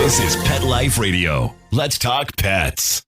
This is Pet Life Radio. Let's talk pets.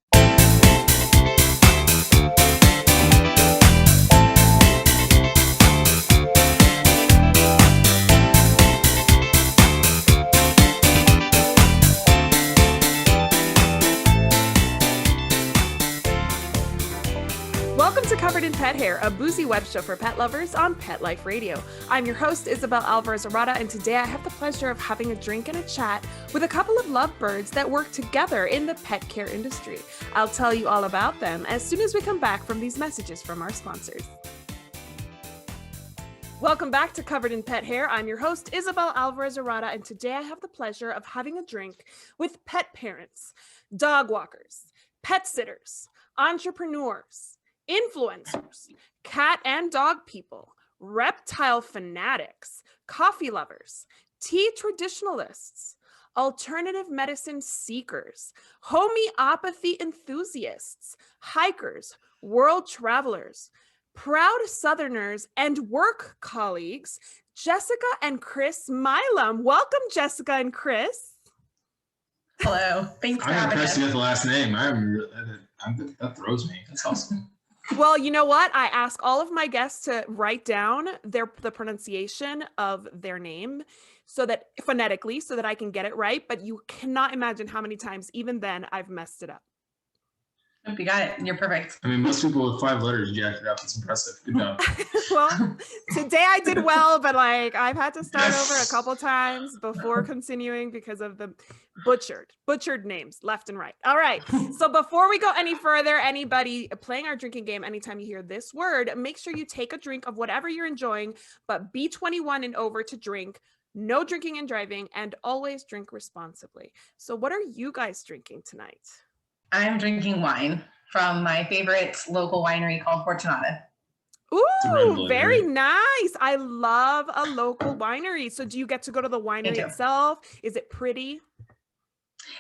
Welcome to Covered in Pet Hair, a boozy web show for pet lovers on Pet Life Radio. I'm your host, Isabel Alvarez-Arata, and today I have the pleasure of having a drink and a chat with a couple of lovebirds that work together in the pet care industry. I'll tell you all about them as soon as we come back from these messages from our sponsors. Welcome back to Covered in Pet Hair. I'm your host, Isabel Alvarez-Arata, and today I have the pleasure of having a drink with pet parents, dog walkers, pet sitters, entrepreneurs, influencers, cat and dog people, reptile fanatics, coffee lovers, tea traditionalists, alternative medicine seekers, homeopathy enthusiasts, hikers, world travelers, proud Southerners, and work colleagues, Jessica and Chris Milam. Welcome, Jessica and Chris. Hello. Thanks for I'm having impressed us. with the last name. That throws me. That's awesome. Well, you know what? I ask all of my guests to write down the pronunciation of their name so that phonetically, so that I can get it right. But you cannot imagine how many times, even then, I've messed it up. Hope you got it. You're perfect. I mean, most people with 5 letters jacked it up. It's impressive. Good job. Well, today I did well, but I've had to start over a couple times before continuing because of the butchered names left and right. All right. So before we go any further, anybody playing our drinking game, anytime you hear this word, make sure you take a drink of whatever you're enjoying, but be 21 and over to drink. No drinking and driving, and always drink responsibly. So what are you guys drinking tonight? I'm drinking wine from my favorite local winery called Fortunata. Ooh, very nice. I love a local winery. So do you get to go to the winery itself? Is it pretty?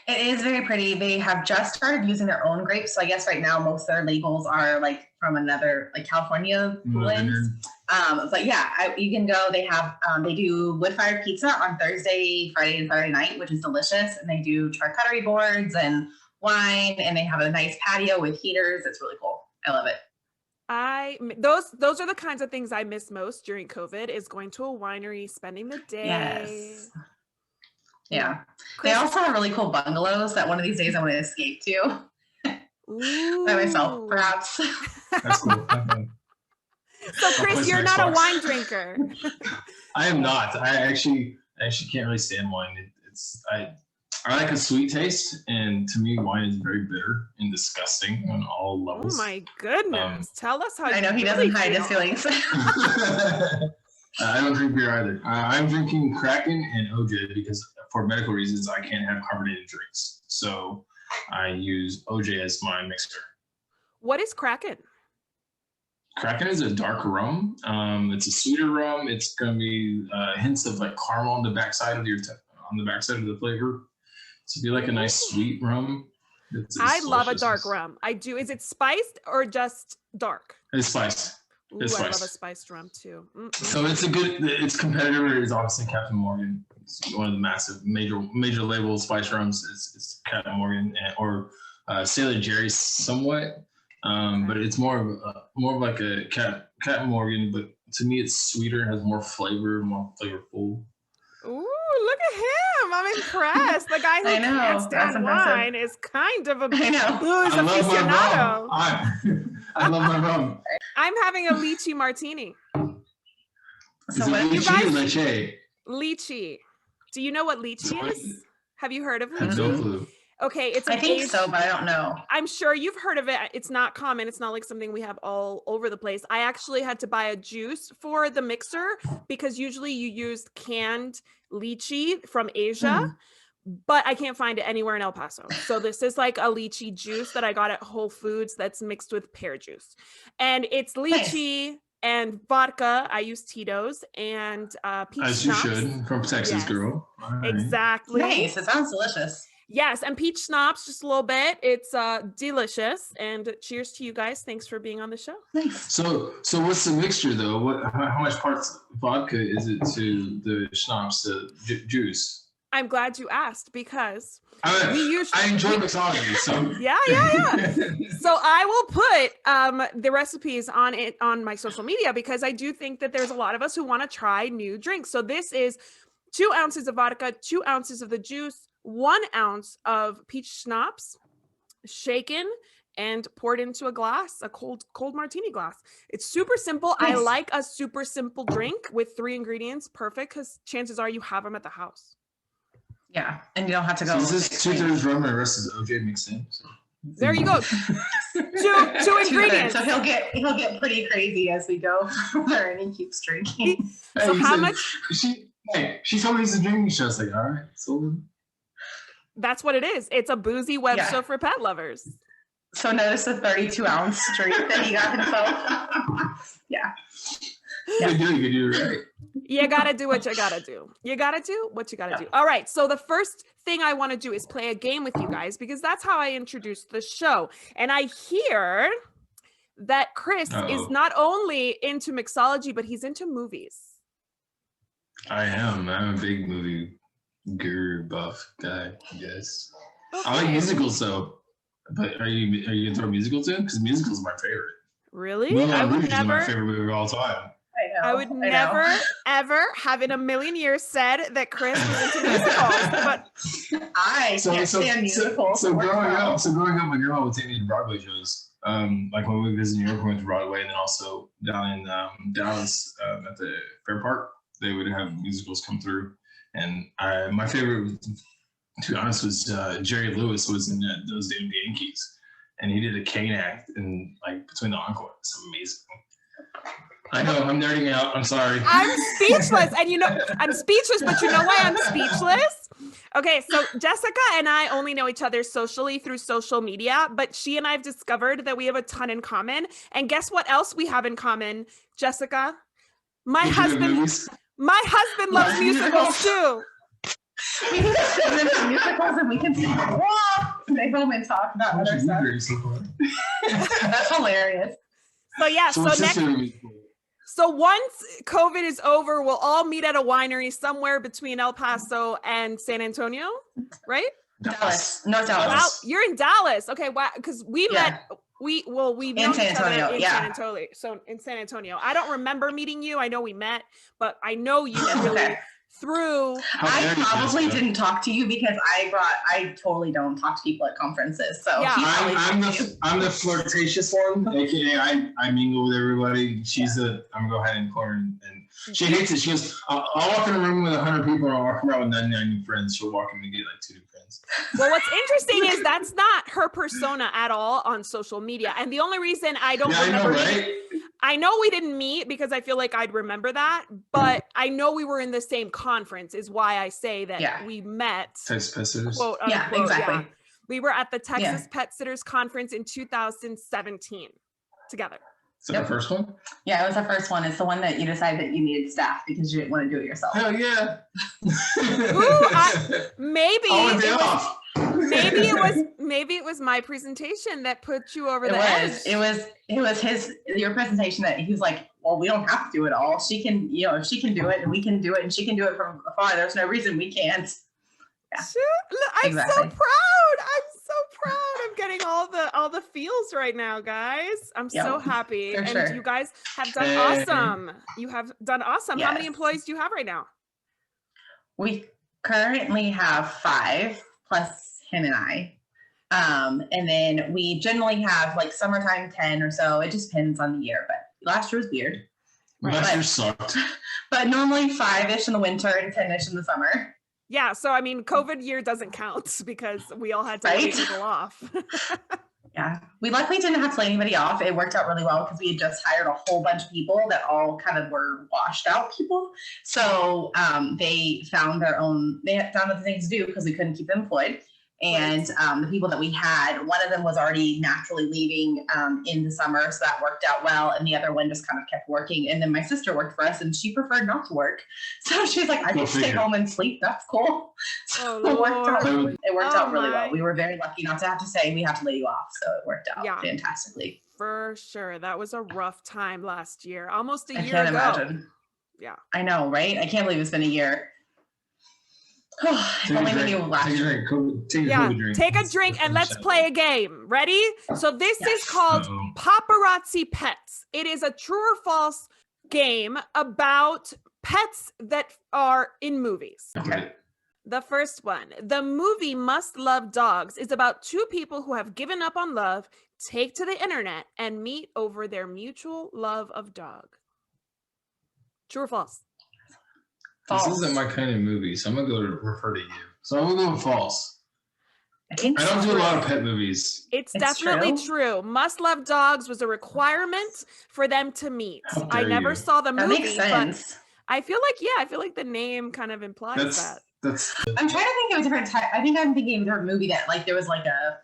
It is very pretty. They have just started using their own grapes. So I guess right now most of their labels are like from another, like California blends. But yeah, you can go. They have, they do wood-fired pizza on Thursday, Friday, and Saturday night, which is delicious. And they do charcuterie boards and wine, and they have a nice patio with heaters. It's really cool. I love it. Those are the kinds of things I miss most during COVID, is going to a winery, spending the day. Yes. Yeah. They also have really cool bungalows that one of these days I want to escape to. By myself, perhaps. That's cool. So Chris, you're not a wine drinker. I am not. I actually can't really stand wine. I like a sweet taste, and to me, wine is very bitter and disgusting on all levels. Oh my goodness! Tell us how. I know he doesn't hide his feelings. I don't drink beer either. I'm drinking Kraken and OJ because for medical reasons I can't have carbonated drinks. So I use OJ as my mixer. What is Kraken? Kraken is a dark rum. It's a sweeter rum. It's gonna be hints of like caramel on the backside of the flavor. So if you like a nice sweet rum, I love a dark rum. I do. Is it spiced or just dark? It's spiced. Ooh, I love a spiced rum too. So its competitor is obviously Captain Morgan. It's one of the massive major label spice rums. It's Captain Morgan or Sailor Jerry somewhat, but it's more of like a Captain Morgan. But to me, it's sweeter, has more flavor, more flavorful. Ooh, look at him! I'm impressed. The guy who can't stand wine is kind of a booze aficionado. I love my rum. I'm having a lychee martini. So what you guys? Lychee. Do you know what lychee is? Have you heard of lychee? No clue. Okay, I think so, but I don't know. I'm sure you've heard of it. It's not common. It's not like something we have all over the place. I actually had to buy a juice for the mixer because usually you use canned lychee from Asia, but I can't find it anywhere in El Paso. So this is like a lychee juice that I got at Whole Foods that's mixed with pear juice. And it's lychee and vodka. I use Tito's and peach As schnapps. you should, from Texas, girl. Right. Exactly. Nice. It sounds delicious. Yes, and peach schnapps, just a little bit. It's delicious. And cheers to you guys. Thanks for being on the show. Nice. So what's the mixture though? How much parts vodka is it to the schnapps, the juice? I'm glad you asked because I enjoy mixology, so yeah. So I will put the recipes on my social media because I do think that there's a lot of us who want to try new drinks. So this is 2 ounces of vodka, 2 ounces of the juice, 1 ounce of peach schnapps, shaken and poured into a glass, a cold martini glass. It's super simple. Nice. I like a super simple drink with 3 ingredients. Perfect, because chances are you have them at the house. Yeah, and you don't have to go. So this is 2/3 rum and the rest is OJ mixed in. So. There you go. two ingredients. So he'll get pretty crazy as we go further, and he keeps drinking. So how much? She told me it's a drinking show. I was like, all right, so. That's what it is. It's a boozy web show for pet lovers. So notice the 32-ounce drink that he got himself. Yeah. You do it right. You gotta do what you gotta do. You gotta do what you gotta do. All right. So the first thing I want to do is play a game with you guys because that's how I introduced the show. And I hear that Chris is not only into mixology, but he's into movies. I am. I'm a big movie guru buff guy, I guess. Okay. I like musicals though. But are you gonna throw musicals in? Because musicals are my favorite. Really? Moulin I would Rouge is never. my favorite movie of all time. I would never, ever have in a million years said that Chris was into musicals. But I can't stand musicals. So growing up, my grandma would take me to Broadway shows. Like when we visited New York, we went to Broadway, and then also down in Dallas at the Fair Park, they would have musicals come through. And my favorite, to be honest, was Jerry Lewis was in Those Damn Yankees, and he did a cane act in like between the encore. It's amazing. I know I'm nerding out. I'm sorry. I'm speechless. And I'm speechless, but you know why I'm speechless? Okay, so Jessica and I only know each other socially through social media, but she and I have discovered that we have a ton in common. And guess what else we have in common, Jessica? My husband loves musicals too. We can just sit into musicals and we can stay home and talk about other stuff. That's hilarious. So yeah, so once COVID is over, we'll all meet at a winery somewhere between El Paso and San Antonio, right? Dallas, North Dallas. Wow, you're in Dallas. Okay, wow, because we met. We've known San each other Antonio, in San Antonio. So in San Antonio, I don't remember meeting you. I know we met, but I know you really through. I probably didn't talk to you because I totally don't talk to people at conferences. So yeah. I'm the flirtatious one, aka I mingle with everybody. I'm gonna go ahead and corner and she hates it. She goes, I'll walk in a room with 100 people and I'll walk around with 99 new friends. She'll walk in and get like 2 new friends. Well, what's interesting is that's not her persona at all on social media. And the only reason I don't remember I know we didn't meet because I feel like I'd remember that, but I know we were in the same conference is why I say that we met. Texas Pet Sitters. Quote, unquote, yeah, exactly. Yeah. We were at the Texas Pet Sitters Conference in 2017 together. Is that the first one? Yeah, it was the first one. It's the one that you decided that you needed staff because you didn't want to do it yourself. Hell yeah. Maybe it was my presentation that put you over the edge. It was your presentation that he was like, well, we don't have to do it all. She can, if she can do it and we can do it and she can do it from afar, there's no reason we can't. Yeah. I'm so proud. I'm getting all the feels right now, guys. I'm so happy. And you guys have done awesome. You have done awesome. Yes. How many employees do you have right now? We currently have 5 plus him and I. And then we generally have like summertime 10 or so. It just depends on the year, but last year was weird. Last year sucked. But normally 5-ish in the winter and 10-ish in the summer. Yeah, so I mean, COVID year doesn't count because we all had to lay people off. Yeah, we luckily didn't have to lay anybody off. It worked out really well because we had just hired a whole bunch of people that all kind of were washed out people. So they found other things to do because we couldn't keep them employed. And the people that we had, one of them was already naturally leaving in the summer, so that worked out well. And the other one just kind of kept working. And then my sister worked for us, and she preferred not to work. So she's like, I can stay home and sleep. That's cool. So it worked out really well. We were very lucky not to have to say we have to lay you off. So it worked out fantastically. For sure. That was a rough time last year, almost a year ago. I can't ago. imagine. Yeah. I know, right? I can't believe it's been a year. If only we knew last Take a year. drink. Take a Yeah, COVID drink. take a drink and let's play a game. Ready? So this is called Uh-oh. Paparazzi Pets. It is a true or false game about pets that are in movies. Okay. The first one, the movie Must Love Dogs is about two people who have given up on love, take to the internet, and meet over their mutual love of dog. True or false? False. This isn't my kind of movie, so I'm gonna go to refer to you. So I'm gonna go with false. I think I don't do a true. lot of pet movies. It's It's definitely true? true. Must Love Dogs was a requirement for them to meet. How I dare never you. saw the That movie, makes but sense. I feel like the name kind of implies that. That's I'm trying to think of a different type. I think I'm thinking of a different movie that like there was like a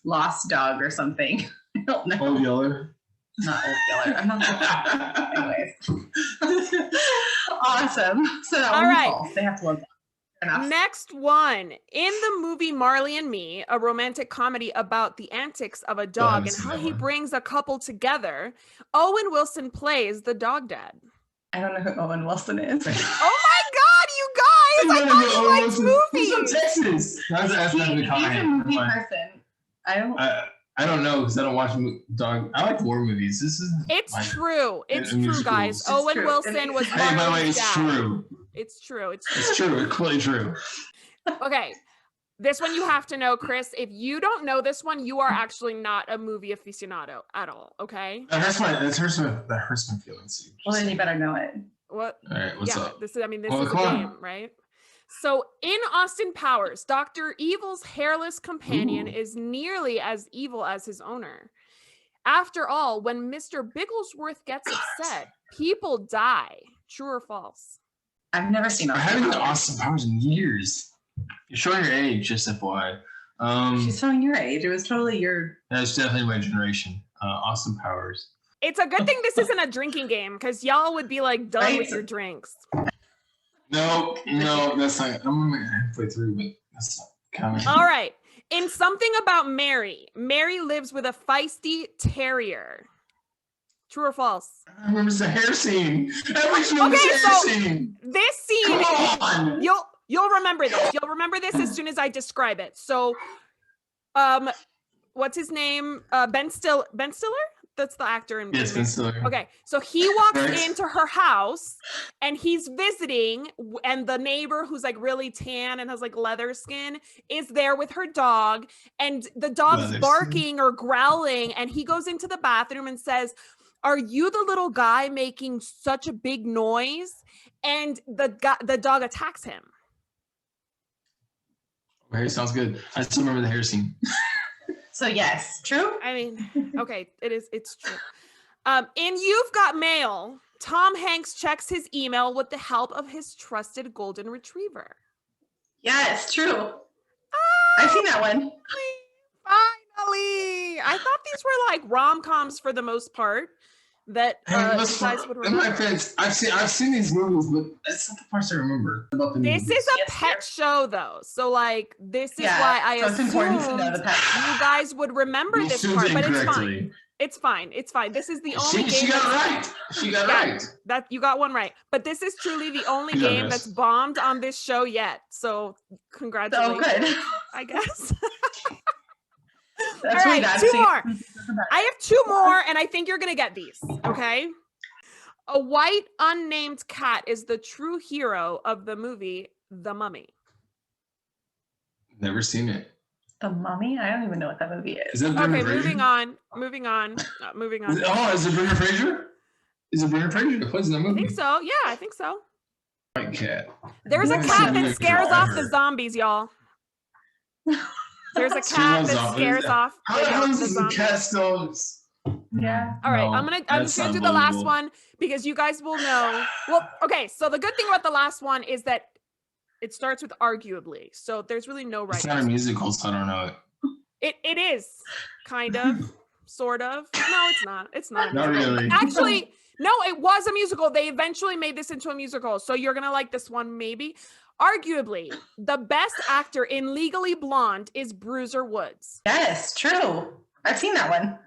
lost dog or something. I don't know. Old Yeller. Not Old Yeller. I'm not. Anyways. Awesome. So that All one's right. false. They have to love that. Fair enough. Next one. In the movie Marley and Me, a romantic comedy about the antics of a dog and seen how that he one. brings a couple together, Owen Wilson plays the dog dad. I don't know who Owen Wilson is. Oh my God, you guys! I thought you liked He's from movies. Texas. That's He's not the a comment. movie person. I don't. I don't know because I don't watch dog. I like war movies. This is. It's like- true. It's and true, guys. musicals. Owen true. Wilson was Hey, Hey, by the way, Marley's it's dad. true. It's true. It's true. It's true. It's completely true. Okay. This one you have to know, Chris. If you don't know this one, you are actually not a movie aficionado at all. Okay. That hurts my feelings. Well, then you better know it. What? All right, what's yeah, up? this is Well, a come on. game, right? So in Austin Powers, Dr. Evil's hairless companion Ooh. is nearly as evil as his owner. After all, when Mr. Bigglesworth gets upset, people die. True or false? I've never seen I haven't Austin seen Powers. Austin Powers in years. You're showing your age, just FYI. She's showing your age. It was totally your. That's definitely my generation. Austin Powers. It's a good thing this isn't a drinking game because y'all would be like done Right? with your drinks. No, that's not. I'm gonna halfway through, but that's not counting. All right. In Something About Mary, Mary lives with a feisty terrier. True or false? I remember the hair scene. Every show Okay, was hair so- scene. This scene, Come on. you'll remember this. You'll remember this as soon as I describe it. So, what's his name? Ben Stiller. That's the actor in. Yes, in Ben Stiller. Okay, so he walks Right. into her house and he's visiting, and the neighbor who's like really tan and has like leather skin is there with her dog, and the dog's Leather skin. barking or growling, and he goes into the bathroom and says, "Are you the little guy making such a big noise?" And the dog attacks him. Hair sounds good. I still remember the hair scene. So yes, true. I mean, okay, it's true. In You've Got Mail, Tom Hanks checks his email with the help of his trusted golden retriever. Yes, true. I've seen that one. Finally! I thought these were like rom-coms for the most part that you guys would In my remember. defense, I've seen these movies, but that's not the parts I remember about the This movies. is a Yes, pet dear. show though, so like this is Yeah, why I so it's important to know assumed the pet. you guys would remember You this assumed part, but it's fine. incorrectly. It's fine. It's fine. This is the only She game got it that's- right. She got it Yeah. right. that you got one right. But this is truly the only You game digress. that's bombed on this show yet. So congratulations, Oh, good. I guess. That's All really right, bad. two See, more. I have two more, and I think you're gonna get these. Okay. A white unnamed cat is the true hero of the movie The Mummy. Never seen it. The Mummy? I don't even know what that movie Is is. that Okay, Brendan Fraser? moving on. Moving on. Is it Brendan Fraser? Is it Brendan Fraser that plays in that I movie? think so. Yeah, I think so. White cat. There's a Never cat seen that it. scares off the Driver. zombies, y'all. There's a She cat loves that zombies. scares off How the is the zombies. cat still? Yeah. All right, No, I'm that's just gonna do the last unbelievable. one because you guys will know. Well, okay, so the good thing about the last one is that it starts with arguably, so there's really no right It's not a answer. musical, so I don't know it. It is kind of, sort of. No, it's not. It's not. A Not musical. really. Actually, no, it was a musical. They eventually made this into a musical, so you're gonna like this one maybe. Arguably, the best actor in Legally Blonde is Bruiser Woods. Yes, true. I've seen that one.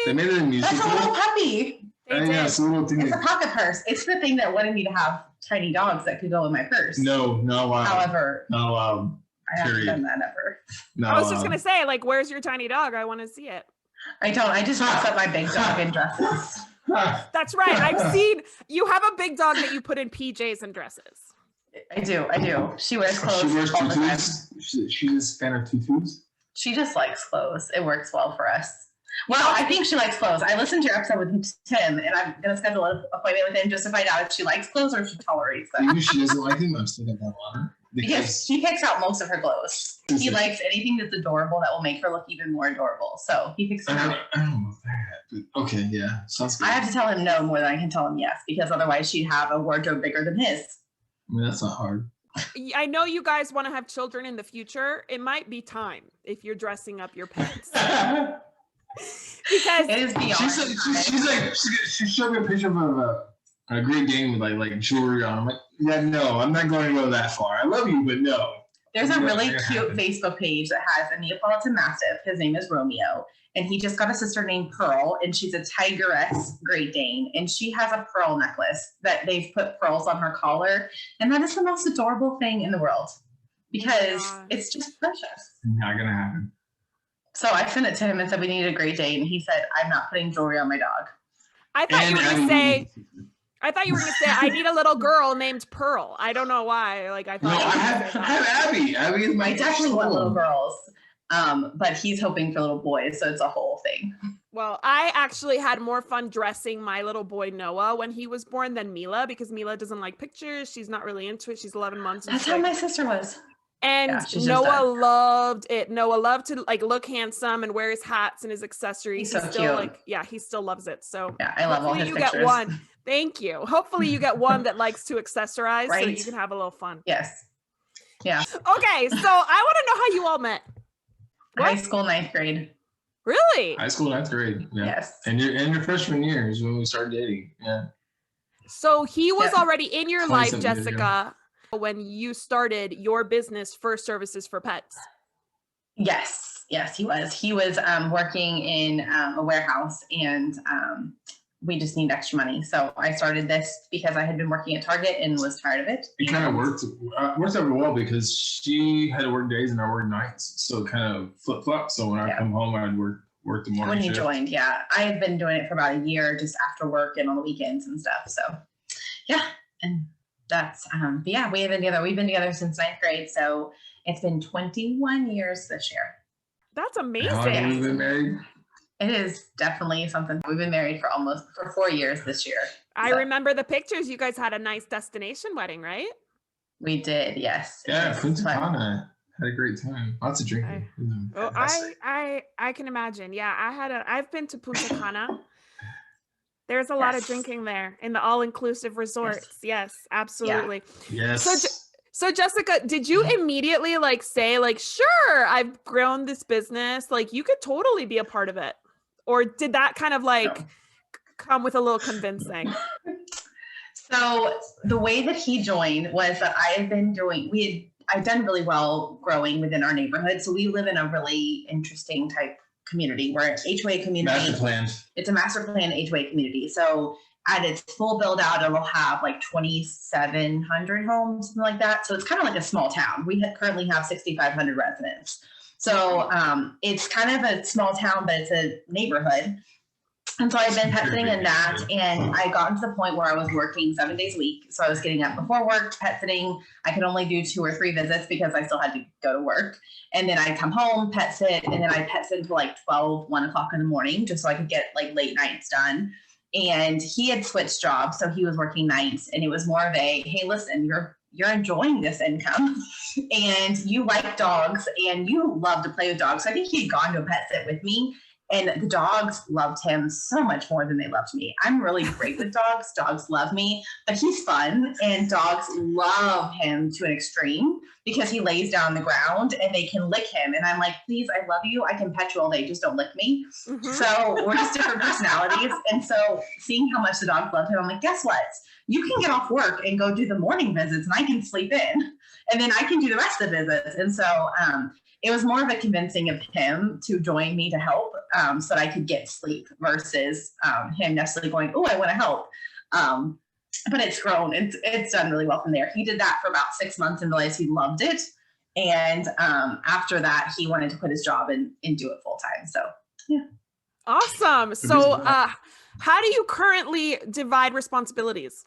They Yay! made it a That's a little musical. puppy. They Yeah, did. it's a little thing. It's a that- pocket purse. It's the thing that wanted me to have tiny dogs that could go in my purse. No. However, I haven't done that ever. No, I was just gonna say, like, where's your tiny dog? I want to see it. I don't. I just dress up my big dog in dresses. That's right. I've seen you have a big dog that you put in PJs and dresses. I do. She wears clothes She wears all the time. tutus. She's a fan of tutus. She just likes clothes. It works well for us. Well, I think she likes clothes. I listened to your episode with Tim, and I'm going to schedule an appointment with him just to find out if she likes clothes or if she tolerates them. Maybe she doesn't like him. I'm still going to water. Because she picks out most of her clothes. He likes anything that's adorable that will make her look even more adorable. So he picks it out. I don't know that. But okay, yeah. Sounds good. I have to tell him no more than I can tell him yes, because otherwise she'd have a wardrobe bigger than his. I mean, that's not hard. I know you guys want to have children in the future. It might be time if you're dressing up your pets. Because it is beyond. She showed me a picture of a Great Dane with like jewelry on. I'm like, yeah, no, I'm not going to go that far. I love you, but no. There's a really cute Facebook page that has a Neapolitan Mastiff. His name is Romeo, and he just got a sister named Pearl, and she's a tigress Great Dane, and she has a pearl necklace that they've put pearls on her collar, and that is the most adorable thing in the world because it's just precious. Not gonna happen. So I sent it to him and said we need a Great Dane, and he said I'm not putting jewelry on my dog. I thought you were going to say I need a little girl named Pearl. I don't know why. Like I thought. No, I have Abby. Abby is my. I definitely want little girls, but he's hoping for little boys, so it's a whole thing. Well, I actually had more fun dressing my little boy Noah when he was born than Mila because Mila doesn't like pictures. She's not really into it. She's 11 months. That's how my sister was. And Noah loved it. Noah loved to like look handsome and wear his hats and his accessories. He's so cute. He still loves it. So yeah, I love all his pictures. Get one. Thank you. Hopefully you get one that likes to accessorize so that you can have a little fun. Yes. Yeah. Okay, so I want to know how you all met. High school, 9th grade. Really? High school, 9th grade. Yeah. Yes. And your freshman year is when we started dating. Yeah. So he was already in your life, Jessica, when you started your business for Services for Pets. Yes, he was. He was working in a warehouse, and we just needed extra money. So I started this because I had been working at Target and was tired of it. It kind of worked out well because she had to work days and I worked nights. So it kind of flip-flopped. So when I come home, I'd work the morning shift. When he joined, yeah. I've been doing it for about a year just after work and on the weekends and stuff. So yeah. And that's, but yeah, we've been together since 9th grade. So it's been 21 years this year. That's amazing. How long have you been married? It is definitely something. We've been married for 4 years this year. I remember the pictures. You guys had a nice destination wedding, right? We did, yes. Yeah, Punta Cana. Had a great time. Lots of drinking. I can imagine. Yeah, I've been to Punta Cana. There's a lot of drinking there in the all-inclusive resorts. Yes, absolutely. Yeah. Yes. So Jessica, did you immediately say sure, I've grown this business, you could totally be a part of it? Or did that kind of come with a little convincing? So the way that he joined was that I've done really well growing within our neighborhood. So we live in a really interesting type community. We're an HOA community. Master plan. It's a master plan HOA community. So at its full build out, it will have 2,700 homes, something like that. So it's kind of like a small town. We currently have 6,500 residents. So it's kind of a small town, but it's a neighborhood. And so I've been pet sitting in that, and I got to the point where I was working 7 days a week. So I was getting up before work, pet sitting. I could only do 2 or 3 visits because I still had to go to work. And then I'd come home, pet sit, and then I'd pet sit until 12, 1 o'clock in the morning, just so I could get late nights done. And he had switched jobs, so he was working nights, and it was more of a, hey, listen, you're enjoying this income and you like dogs and you love to play with dogs. So I think he had gone to a pet sit with me, and the dogs loved him so much more than they loved me. I'm really great with dogs. Dogs love me, but he's fun, and dogs love him to an extreme because he lays down on the ground and they can lick him. And I'm like, please, I love you. I can pet you all day. Just don't lick me. Mm-hmm. So we're just different personalities. And so seeing how much the dogs loved him, I'm like, guess what? You can get off work and go do the morning visits, and I can sleep in, and then I can do the rest of the visits. And so it was more of a convincing of him to join me to help so that I could get sleep versus him necessarily going, oh, I want to help. but it's grown. It's done really well from there. He did that for about 6 months and realized he loved it. And after that, he wanted to quit his job and do it full time. So, yeah. Awesome. So, how do you currently divide responsibilities?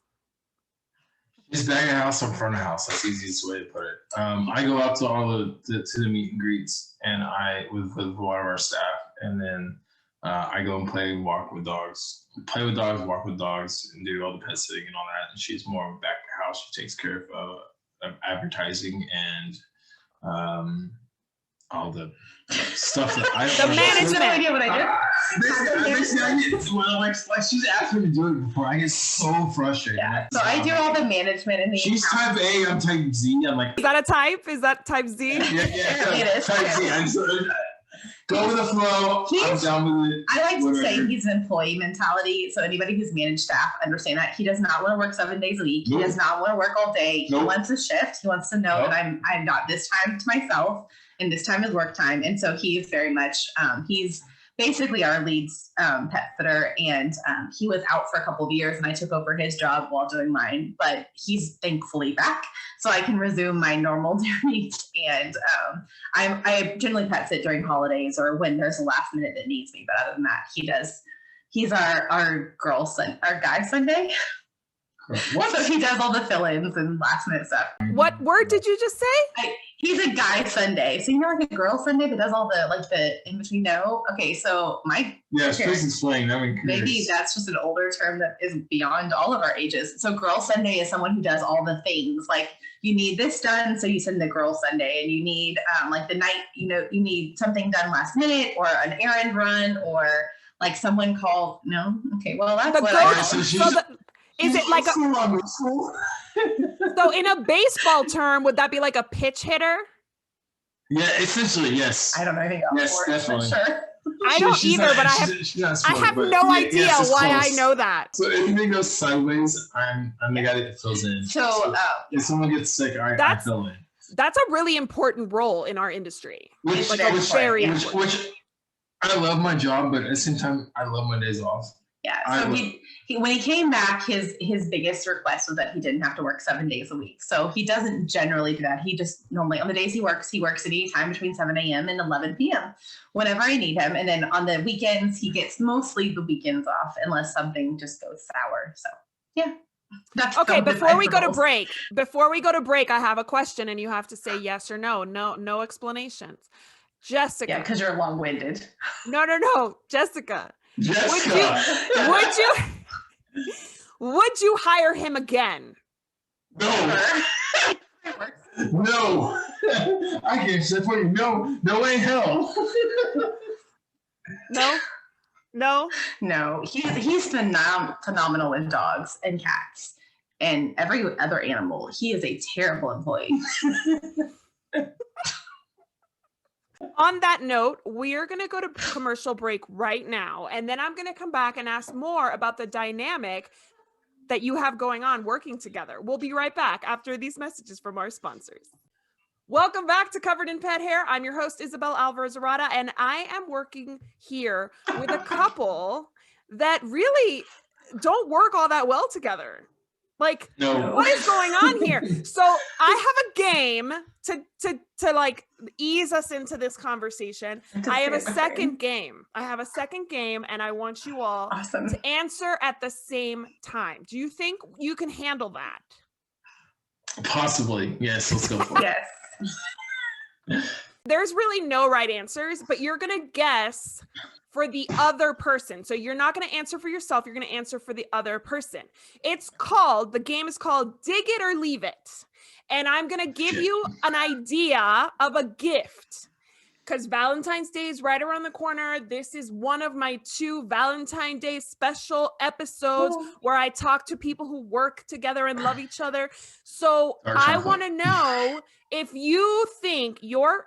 He's back in the house or front of the house. That's the easiest way to put it. I go out to to the meet and greets, and with one of our staff, and then I go and play and walk with dogs, walk with dogs, and do all the pet sitting and all that. And she's more back of the house. She takes care of advertising and all the stuff that I the management. No idea what I do. Well, she's asked me to do it before. I get so frustrated. Yeah. So I do all the management and the. She's type A. I'm type Z. I'm like. Is that a type? Is that type Z? Yeah. It is. Type Z. I'm so, go with the flow. I'm down with it. I like to say he's an employee mentality. So anybody who's managed staff understand that he does not want to work 7 days a week. Nope. He does not want to work all day. Nope. He wants a shift. He wants to know that I'm got this time to myself and this time is work time. And so he is very much he's basically our lead pet sitter, and he was out for a couple of years and I took over his job while doing mine, but he's thankfully back so I can resume my normal duties. And I generally pet sit during holidays or when there's a last minute that needs me, but other than that, he's our guy Sunday. What? So he does all the fill-ins and last minute stuff. What word did you just say? He's a guy Sunday. So you're like a girl Sunday, but does all the in between. No. Okay. So please explain. I mean, maybe that's just an older term that is beyond all of our ages. So girl Sunday is someone who does all the things. Like you need this done, so you send the girl Sunday, and you need like the night. You need something done last minute, or an errand run, or like someone called. No. Okay. Well, that's the what girl, is it like so in a baseball term, would that be like a pitch hitter? Yeah, essentially, yes. I don't know anything else. Yes, definitely. Sure. I don't either, but I have no idea why I know that. So if anything goes sideways, I'm the guy that fills in. So if someone gets sick, I fill in. That's a really important role in our industry. Which I love my job, but at the same time, I love my days off. Yeah. So when he came back, his biggest request was that he didn't have to work 7 days a week. So he doesn't generally do that. He just normally on the days he works at any time between 7 a.m. and 11 p.m. whenever I need him. And then on the weekends, he gets mostly the weekends off unless something just goes sour. So yeah. That's okay. Before we go to break, I have a question and you have to say yes or no. No explanations. Jessica. Yeah, because you're long-winded. No. Jessica. Jessica. Would you hire him again? No. No. I can't say for you. No way in hell. No. He's phenomenal with dogs and cats and every other animal. He is a terrible employee. On that note, we're going to go to commercial break right now, and then I'm going to come back and ask more about the dynamic that you have going on working together. We'll be right back after these messages from our sponsors. Welcome back to Covered in Pet Hair. I'm your host, Isabel Alvarez-Arada, and I am working here with a couple that really don't work all that well together. Like, no. What is going on here? So I have a game to like ease us into this conversation. I have a second game. And I want you all to answer at the same time. Do you think you can handle that? Possibly. Yes, let's go for it. Yes. There's really no right answers, but you're going to guess for the other person. So you're not going to answer for yourself. You're going to answer for the other person. The game is called Dig It or Leave It. And I'm going to give you an idea of a gift because Valentine's Day is right around the corner. This is one of my 2 Valentine Day special episodes where I talk to people who work together and love each other. So I want to know if you think your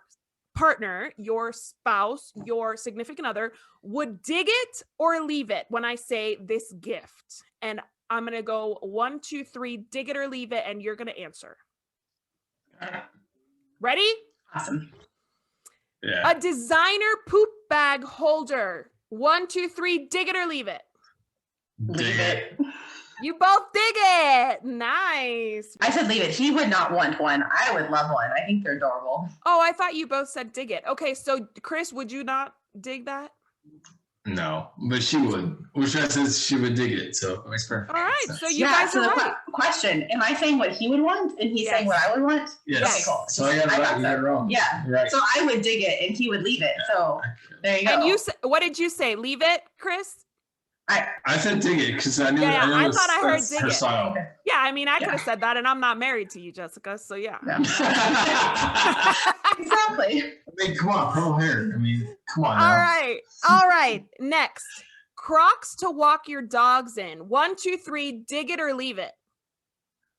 partner, your spouse, your significant other would dig it or leave it when I say this gift. And I'm going to go 1, 2, 3, dig it or leave it. And you're going to answer. Ready? Awesome. Yeah. A designer poop bag holder. 1, 2, 3, dig it or leave it. Dig it. You both dig it. Nice. I said leave it. He would not want one. I would love one. I think they're adorable. Oh, I thought you both said dig it. Okay, so Chris, would you not dig that? No, but she would. Which says she would dig it, so it makes perfect. All right, sense. so you guys are right. Question: am I saying what he would want, and he's saying what I would want? Yes. Okay, cool. So I got it right. You got it wrong. Yeah. Right. So I would dig it, and he would leave it. So there you go. And you, what did you say? Leave it, Chris? I said dig it because I knew. Yeah, I thought I heard dig her it. style. Yeah, I mean, I could have said that, and I'm not married to you, Jessica. So yeah. Exactly. I mean, come on, purple hair. I mean, come on. All right. Next, Crocs to walk your dogs in. 1, 2, 3. Dig it or leave it.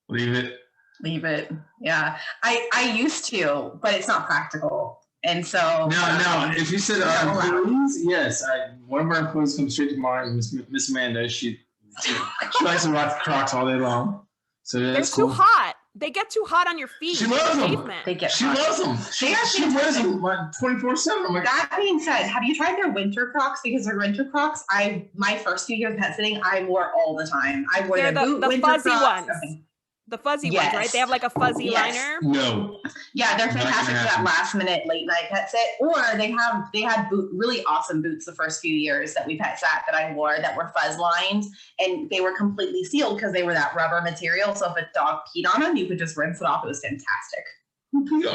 Leave it. Leave it. Yeah. I used to, but it's not practical. And so No. If you said our employees, yes. One of our employees comes straight to mind, Miss Amanda. She likes to rock Crocs all day long. So that's They're too hot. They get too hot on your feet. She loves them. She loves them. She wears them like 24/7. That being said, have you tried their winter Crocs? Because their winter Crocs, my first few years pet sitting, I wore all the time. I wore the fuzzy Crocs, ones. The fuzzy ones, right? They have like a fuzzy liner. No. Yeah, they're fantastic for that last minute late night pet sit. Or they had really awesome boots the first few years that we pet sat that I wore that were fuzz lined, and they were completely sealed because they were that rubber material. So if a dog peed on them, you could just rinse it off. It was fantastic.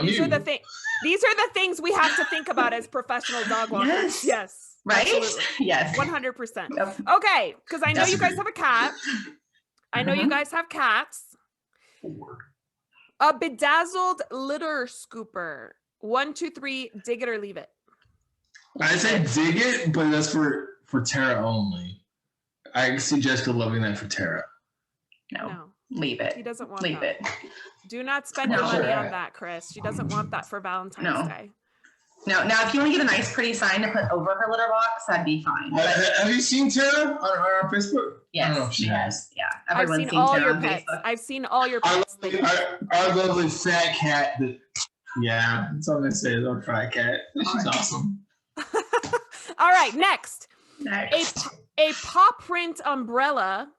These are the things we have to think about as professional dog walkers. Yes. Right? Absolutely. Yes. 100%. Yep. Okay, because I know you guys have a cat. I know you guys have cats. A bedazzled litter scooper. 1, 2, 3. Dig it or leave it. I said dig it, but that's for Tara only. I see Jessica loving that for Tara. No. Leave it. He doesn't want leave that. it. Do not spend your money on that, Chris. She doesn't want that for Valentine's Day. No. Now, if you want to get a nice, pretty sign to put over her litter box, that'd be fine. Have you seen Tara on our Facebook? Yes, she has. Yeah, I've seen all your pets. I've seen all your pets. Our lovely fat cat. That's all I'm gonna say. Is our fat cat. She's awesome. All right, next. A Paw Print umbrella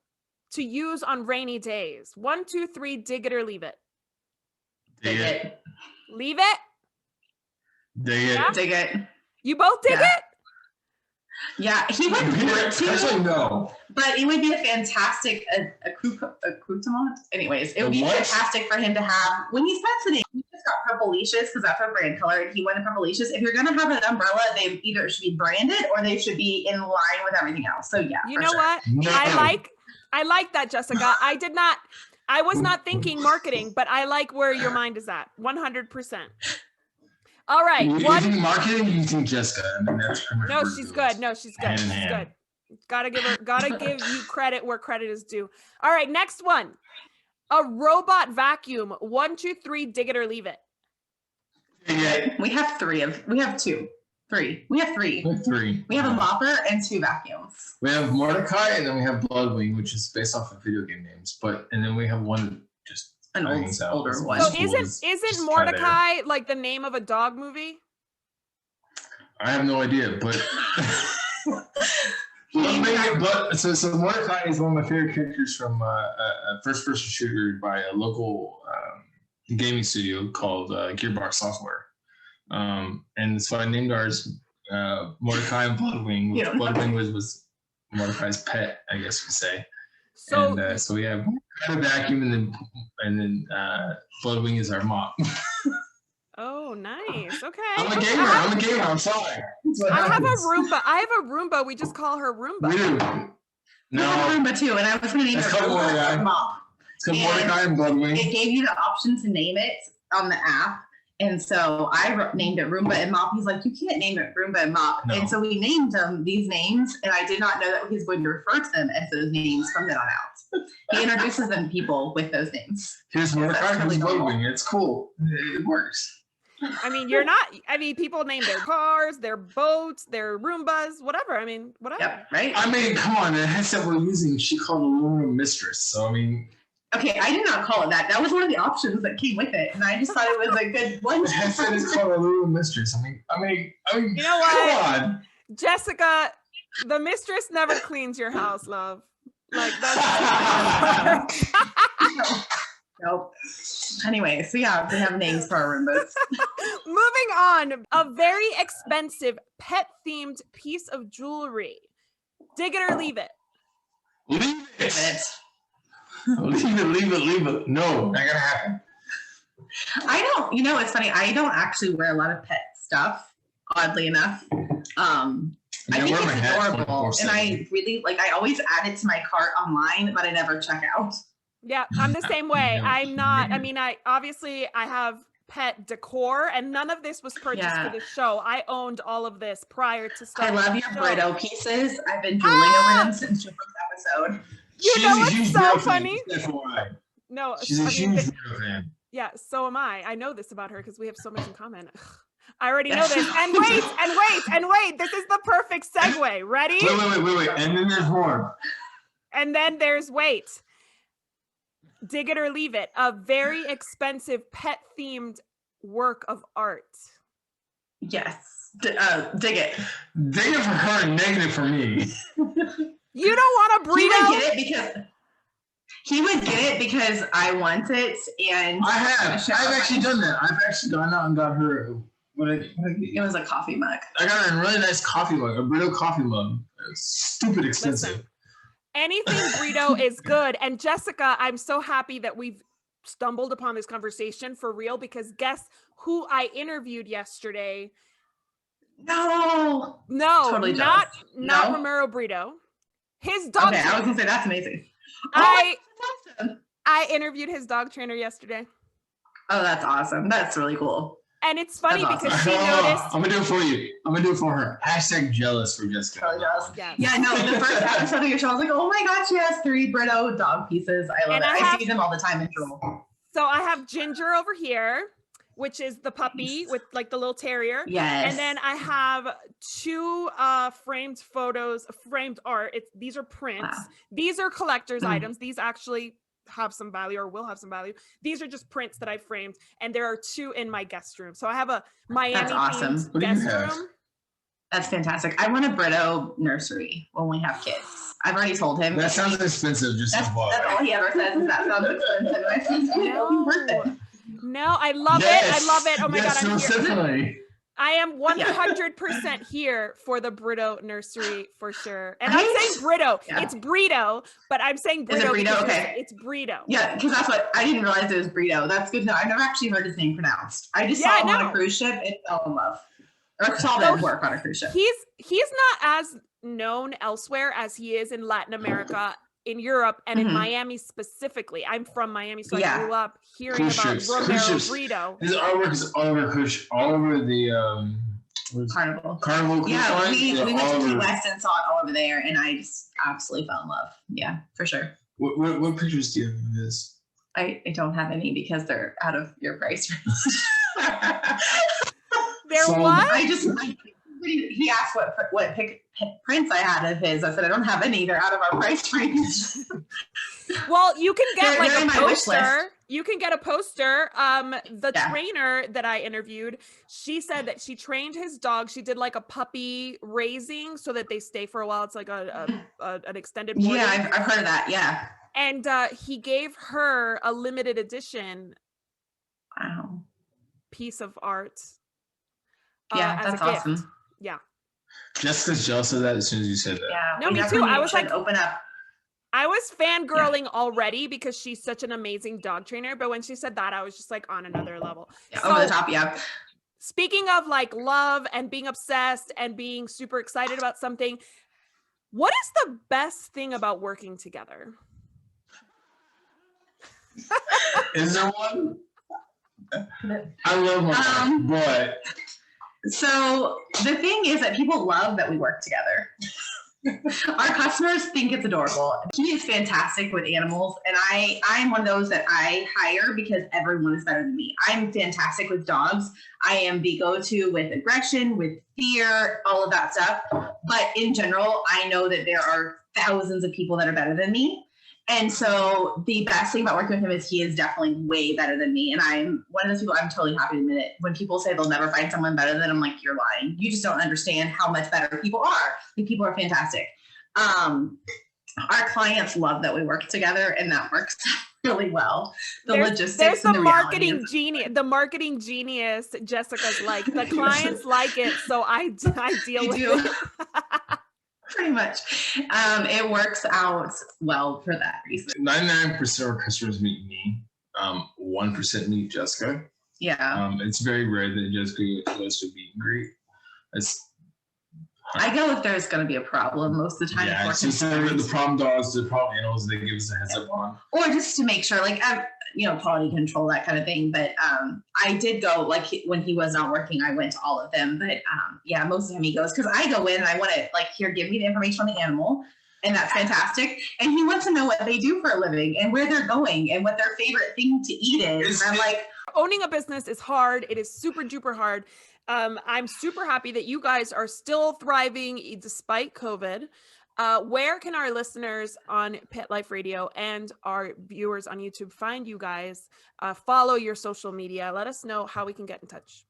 to use on rainy days. 1, 2, 3. Dig it or leave it. Dig it. Leave it. Dig it. Yeah? Dig it. You both dig it? Yeah, he would want to. Actually, no. But it would be a fantastic accoutrement. Anyways, it would be fantastic for him to have when he's pet sitting. He just got purple leashes because that's our brand color, and he wanted purple leashes. If you're gonna have an umbrella, they either should be branded or they should be in line with everything else. So yeah, you know what? No. I like that, Jessica. I was not thinking marketing, but I like where your mind is at. 100%. All right. You think marketing? You think Jessica? I mean, that's no, she's good. No, she's good. She's good. Gotta give you credit where credit is due. All right, next one. A robot vacuum. 1, 2, 3. Dig it or leave it. Yeah. We have two. Three. We have three. We have a mopper and 2 vacuums. We have Mordecai, and then we have Bloodwing, which is based off of video game names. And then we have one just an older one. So isn't Mordecai like the name of a dog movie? I have no idea, but so Mordecai is one of my favorite characters from a first-person shooter by a local gaming studio called Gearbox Software. And so I named ours Mordecai and Bloodwing. Which Bloodwing was Mordecai's pet, I guess you could say. So, so we have a vacuum, and then Bloodwing is our mop. Oh, nice. Okay. I'm a gamer. I'm sorry. I have a Roomba. We just call her Roomba. Dude. No. We have a Roomba too, and I was going to name it Roomba Mop. It's called Mordecai and Bloodwing. It gave you the option to name it on the app. And so I named it Roomba and Mop. He's like, you can't name it Roomba and Mop. No. And so we named them these names, and I did not know that he's going to refer to them as those names from then on out. He introduces them to people with those names. Here's Mordecai, here's Bloodwing. It's cool. It works. I mean, people name their cars, their boats, their Roombas, whatever. Whatever. Yep, right? Come on, the headset we're using, she called a room mistress. So, okay, I did not call it that. That was one of the options that came with it, and I just thought it was a good one. The headset is called a room mistress. You know what? Come on. Jessica, the mistress never cleans your house, love. Like that's Nope. Anyway, so yeah, they have names for our Roombas. moving on. A very expensive pet-themed piece of jewelry. Dig it or leave it. Leave it. Leave it. No, not gonna happen. I don't, it's funny. I don't actually wear a lot of pet stuff, oddly enough. I think it's adorable. And I really, I always add it to my cart online, but I never check out. Yeah, I'm the same way. I'm not, I have pet decor and none of this was purchased for the show. I owned all of this prior to starting. I love your Brito pieces. I've been drooling over them since your first episode. You know what's so funny? No, she's a huge Brito fan. Yeah, so am I. I know this about her because we have so much in common. I already know this. And wait. This is the perfect segue. Ready? Wait. And then there's more. And then there's wait. Dig it or leave it. A very expensive pet-themed work of art. Yes. Dig it. Dig it for her and negative for me. You don't want a burrito? He would get it because I want it, and I've actually done that. I've actually gone out and got her. It was a coffee mug. I got her a really nice coffee mug, a Brito coffee mug. It's stupid expensive. Listen, anything Brito is good. And Jessica, I'm so happy that we've stumbled upon this conversation for real, because guess who I interviewed yesterday? No, totally not Romero Brito. His dog. Okay, I was gonna say that's amazing. I interviewed his dog trainer yesterday. Oh, that's awesome. That's really cool. And it's funny because she noticed. I'm gonna do it for you. I'm gonna do it for her. #, jealous for Jessica. Yeah, no, the first episode of your show, I was like, oh my God, she has 3 Brito dog pieces. I love it. I see them all the time in Drool. So I have Ginger over here, which is the puppy with the little terrier. Yes. And then I have 2 framed art. These are prints. Wow. These are collector's items. These actually have some value or will have some value. These are just prints that I framed, and there are 2 in my guest room. So I have a Miami themed guest room. That's fantastic. I want a Brito nursery when we have kids. I've already told him. That sounds expensive. That's all he ever says is that sounds expensive. I said, it'll be worth it. No, I love it. Oh my God, I'm here. Definitely. I am 100% here for the Brito nursery for sure. And I'm saying Brito. Yeah. It's Brito, but I'm saying Brito. Is it Brito? Okay. It's Brito. Yeah, because that's what I didn't realize it was Brito. That's good to know. I've never actually heard his name pronounced. I just saw him on a cruise ship and fell in love. Or saw them work on a cruise ship. He's not as known elsewhere as he is in Latin America, in Europe, and in Miami specifically. I'm from Miami, so I grew up hearing about Romero Brito. His artwork is all over the Carnival. Yeah, we went to Key West and saw it all over there, and I just absolutely fell in love. Yeah, for sure. What pictures do you have of this? I don't have any because they're out of your price range. He asked what prints I had of his. I said, I don't have any. They're out of our price range. Well, you can get a poster. You can get a poster. The trainer that I interviewed, she said that she trained his dog. She did a puppy raising so that they stay for a while. It's like an extended boarding. Yeah, I've heard of that. Yeah. And he gave her a limited edition piece of art. Yeah, that's awesome. Yeah. Jessica's jealous of that as soon as you said that. Yeah. No, me too. I was open up. I was fangirling already because she's such an amazing dog trainer. But when she said that, I was just on another level. Yeah, over the top, yeah. Speaking of love and being obsessed and being super excited about something, what is the best thing about working together? Is there one? I love my boy. So the thing is that people love that we work together. Our customers think it's adorable. He is fantastic with animals, and I'm one of those that I hire because everyone is better than me. I'm fantastic with dogs. I am the go-to with aggression, with fear, all of that stuff. But in general, I know that there are thousands of people that are better than me. And so the best thing about working with him is he is definitely way better than me. And I'm one of those people, I'm totally happy to admit it. When people say they'll never find someone better than, I'm like, you're lying. You just don't understand how much better people are. People are fantastic. our clients love that we work together, and that works really well. Logistics there's and the the marketing genius. The marketing genius, Jessica's like, the clients like it, so I deal with it. Pretty much. It works out well for that reason. 99% of our customers meet me. 1% meet Jessica. Yeah. It's very rare that Jessica goes to meet and greet. I go if there's going to be a problem most of the time. Yeah, it's just the problem dogs, the problem animals, they give us a heads up on. Or just to make sure, like, quality control, that kind of thing. But I did go, like, when he was not working, I went to all of them. But yeah, most of the time he goes, because I go in and I want to, like, here, give me the information on the animal. And that's fantastic. And he wants to know what they do for a living and where they're going and what their favorite thing to eat is. And I'm like, owning a business is hard. It is super duper hard. I'm super happy that you guys are still thriving despite COVID. Where can our listeners on Pet Life Radio and our viewers on YouTube find you guys? Follow your social media. Let us know how we can get in touch.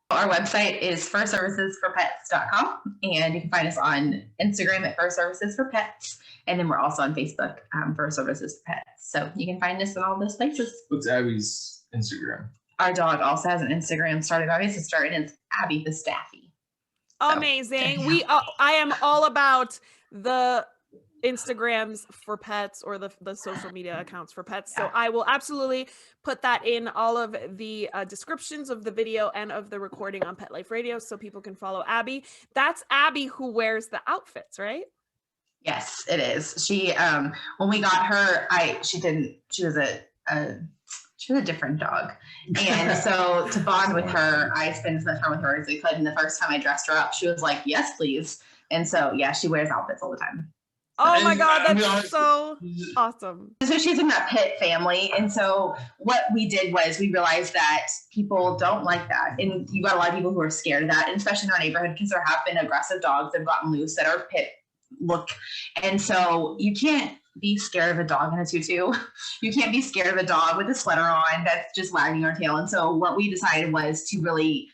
Our website is furservicesforpets.com, and you can find us on Instagram at Fur Services for Pets, and then we're also on Facebook, Fur Services for Pets. So you can find us in all those places. What's Abby's Instagram? Our dog also has an Instagram started by my sister, and it's Abby the Staffy. So, amazing. I am all about the Instagrams for pets, or the social media accounts for pets. So I will absolutely put that in all of the descriptions of the video and of the recording on Pet Life Radio so people can follow Abby. That's Abby who wears the outfits, right? Yes, it is. She when we got her, she was a different dog. And so to bond with her, I spent as much time with her as I could. And the first time I dressed her up, she was like, yes, please. And so, yeah, she wears outfits all the time. Oh my God, that's so awesome. So she's in that pit family. And so what we did was we realized that people don't like that. And you got a lot of people who are scared of that, and especially in our neighborhood, because there have been aggressive dogs that have gotten loose that are pit look. And so you can't be scared of a dog in a tutu. You can't be scared of a dog with a sweater on that's just wagging her tail. And so what we decided was to really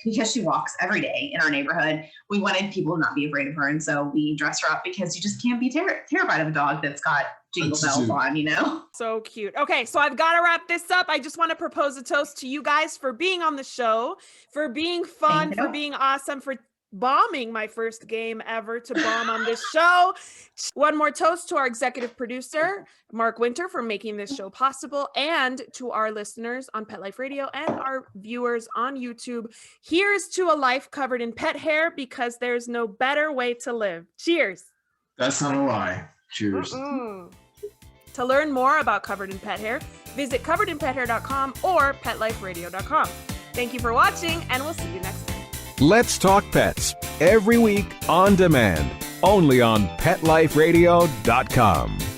because she walks every day in our neighborhood, we wanted people to not be afraid of her. And so we dress her up, because you just can't be terrified of a dog that's got jingle bells on, So cute. Okay, so I've got to wrap this up. I just want to propose a toast to you guys for being on the show, for being fun, for being awesome, for bombing my first game ever to bomb on this show. One more toast to our executive producer, Mark Winter, for making this show possible, and to our listeners on Pet Life Radio and our viewers on YouTube. Here's to a life covered in pet hair, because there's no better way to live. Cheers. That's not a lie. Cheers. To learn more about Covered in Pet Hair, visit coveredinpethair.com or petliferadio.com. Thank you for watching, and we'll see you next time. Let's Talk Pets, every week on demand, only on PetLifeRadio.com.